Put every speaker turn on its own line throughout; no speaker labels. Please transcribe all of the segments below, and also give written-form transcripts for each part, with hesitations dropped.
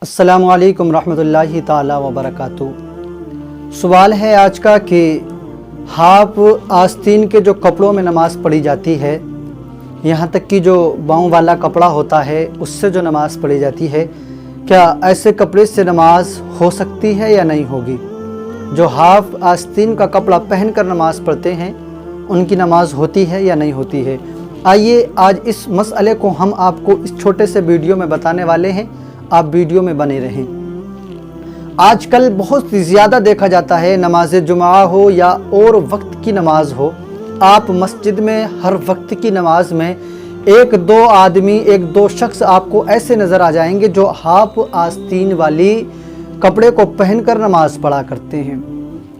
अस्सलामु अलैकुम रहमतुल्लाहि ताला व बरकातुहू। सवाल है आज का कि हाफ आस्तीन के जो कपड़ों में नमाज़ पढ़ी जाती है, यहाँ तक कि जो बाँव वाला कपड़ा होता है उससे जो नमाज़ पढ़ी जाती है, क्या ऐसे कपड़े से नमाज हो सकती है या नहीं होगी? जो हाफ आस्तीन का कपड़ा पहनकर नमाज़ पढ़ते हैं उनकी नमाज होती है या नहीं होती है? आइए आज इस मसले को हम आपको इस छोटे से वीडियो में बताने वाले हैं। आप वीडियो में बने रहें। आजकल बहुत ज़्यादा देखा जाता है, नमाज जुमा हो या और वक्त की नमाज हो, आप मस्जिद में हर वक्त की नमाज में एक दो शख्स आपको ऐसे नज़र आ जाएंगे जो हाफ आस्तीन वाली कपड़े को पहनकर नमाज पढ़ा करते हैं।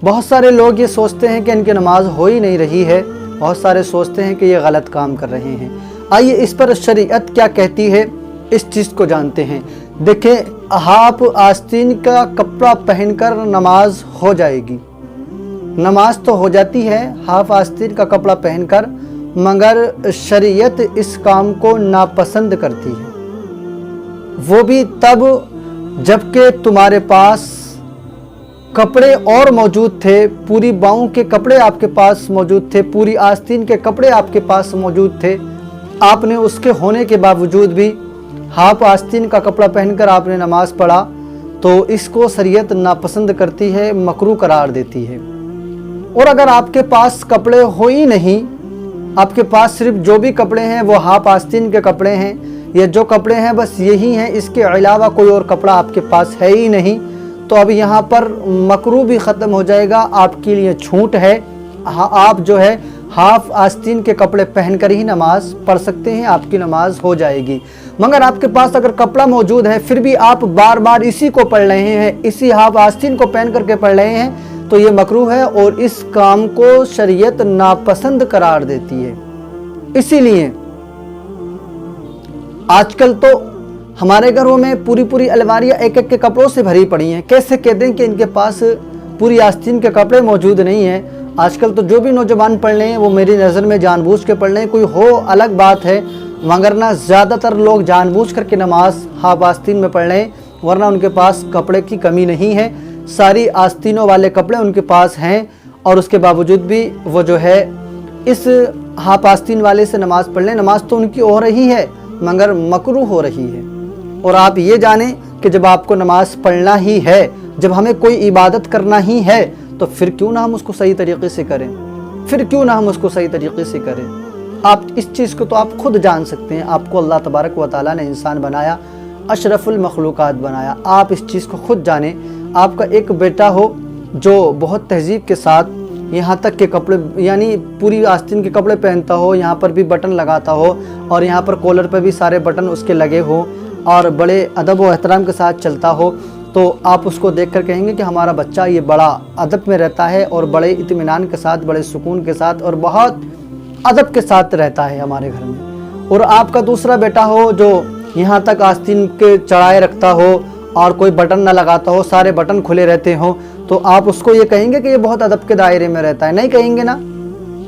बहुत सारे लोग ये सोचते हैं कि इनकी नमाज हो ही नहीं रही है, बहुत सारे सोचते हैं कि ये गलत काम कर रहे हैं। आइए इस पर शरीयत क्या कहती है इस चीज़ को जानते हैं। देखें, हाफ आस्तीन का कपड़ा पहनकर नमाज हो जाएगी, नमाज तो हो जाती है हाफ आस्तीन का कपड़ा पहनकर, मगर शरीयत इस काम को नापसंद करती है। वो भी तब जबकि तुम्हारे पास कपड़े और मौजूद थे, पूरी बाहों के कपड़े आपके पास मौजूद थे, पूरी आस्तीन के कपड़े आपके पास मौजूद थे, आपने उसके होने के बावजूद भी हाफ आस्तीन का कपड़ा पहनकर आपने नमाज पढ़ा, तो इसको शरीयत नापसंद करती है, मकरूह करार देती है। और अगर आपके पास कपड़े हो ही नहीं, आपके पास सिर्फ जो भी कपड़े हैं वो हाफ आस्तीन के कपड़े हैं, या जो कपड़े हैं बस यही हैं, इसके अलावा कोई और कपड़ा आपके पास है ही नहीं, तो अब यहाँ पर मकरूह भी ख़त्म हो जाएगा, आपके लिए छूट है। आप जो है हाफ आस्तीन के कपड़े पहनकर ही नमाज पढ़ सकते हैं, आपकी नमाज हो जाएगी। मगर आपके पास अगर कपड़ा मौजूद है फिर भी आप बार बार इसी को पढ़ रहे हैं, इसी हाफ आस्तीन को पहन करके पढ़ रहे हैं, तो ये मकरूह है और इस काम को शरीयत नापसंद करार देती है। इसीलिए आजकल तो हमारे घरों में पूरी अलमारियाँ एक एक के कपड़ों से भरी पड़ी हैं। कैसे कह दें कि इनके पास पूरी आस्तीन के कपड़े मौजूद नहीं हैं? आजकल तो जो भी नौजवान पढ़ रहे हैं वो मेरी नज़र में जानबूझ के पढ़ रहे हैं, कोई हो अलग बात है, मगर ना ज़्यादातर लोग जानबूझ करके नमाज हाफ आस्तीन में पढ़ रहे हैं, वरना उनके पास कपड़े की कमी नहीं है, सारी आस्तीनों वाले कपड़े उनके पास हैं, और उसके बावजूद भी वो जो है इस हाफ आस्तीन वाले से नमाज पढ़ लें। नमाज तो उनकी हो रही है मगर मकरूह हो रही है। और आप ये जानें कि जब आपको नमाज पढ़ना ही है, जब हमें कोई इबादत करना ही है, तो फिर क्यों ना हम उसको सही तरीके से करें, फिर क्यों ना हम उसको सही तरीके से करें। आप इस चीज़ को तो आप खुद जान सकते हैं। आपको अल्लाह तबारक व तआला ने इंसान बनाया, अशरफुल मखलूक़ात बनाया, आप इस चीज़ को खुद जानें। आपका एक बेटा हो जो बहुत तहजीब के साथ यहाँ तक के कपड़े, यानी पूरी आस्तीन के कपड़े पहनता हो, यहाँ पर भी बटन लगाता हो और यहाँ पर कॉलर पर भी सारे बटन उसके लगे हो, और बड़े अदब व एहतराम के साथ चलता हो, तो आप उसको देखकर कहेंगे कि हमारा बच्चा ये बड़ा अदब में रहता है और बड़े इत्मीनान के साथ, बड़े सुकून के साथ और बहुत अदब के साथ रहता है हमारे घर में। और आपका दूसरा बेटा हो जो यहाँ तक आस्तीन के चढ़ाए रखता हो और कोई बटन ना लगाता हो, सारे बटन खुले रहते हो, तो आप उसको ये कहेंगे कि ये बहुत अदब के दायरे में रहता है? नहीं कहेंगे ना,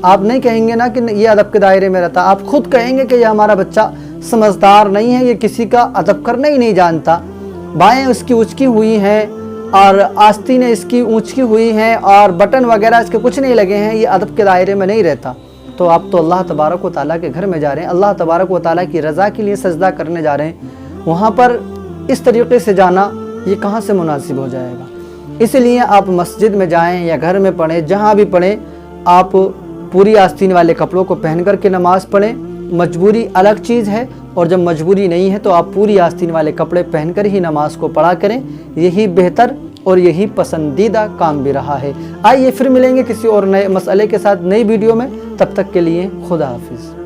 आप नहीं कहेंगे ना कि ये अदब के दायरे में रहता है। आप खुद कहेंगे कि ये हमारा बच्चा समझदार नहीं है, ये किसी का अदब करना ही नहीं जानता, बाहें उसकी उचकी हुई हैं और आस्तीनें इसकी ऊंची हुई हैं और बटन वगैरह इसके कुछ नहीं लगे हैं, ये अदब के दायरे में नहीं रहता। तो आप तो अल्लाह तबारक व तआला के घर में जा रहे हैं, अल्लाह तबारक व तआला की रज़ा के लिए सजदा करने जा रहे हैं, वहाँ पर इस तरीके से जाना ये कहाँ से मुनासिब हो जाएगा? इसलिए आप मस्जिद में जाएँ या घर में पढ़ें, जहाँ भी पढ़ें, आप पूरी आस्तीन वाले कपड़ों को पहन कर के नमाज़ पढ़ें। मजबूरी अलग चीज़ है, और जब मजबूरी नहीं है तो आप पूरी आस्तीन वाले कपड़े पहनकर ही नमाज को पढ़ा करें, यही बेहतर और यही पसंदीदा काम भी रहा है। आइए फिर मिलेंगे किसी और नए मसले के साथ नई वीडियो में, तब तक के लिए खुदा हाफिज़।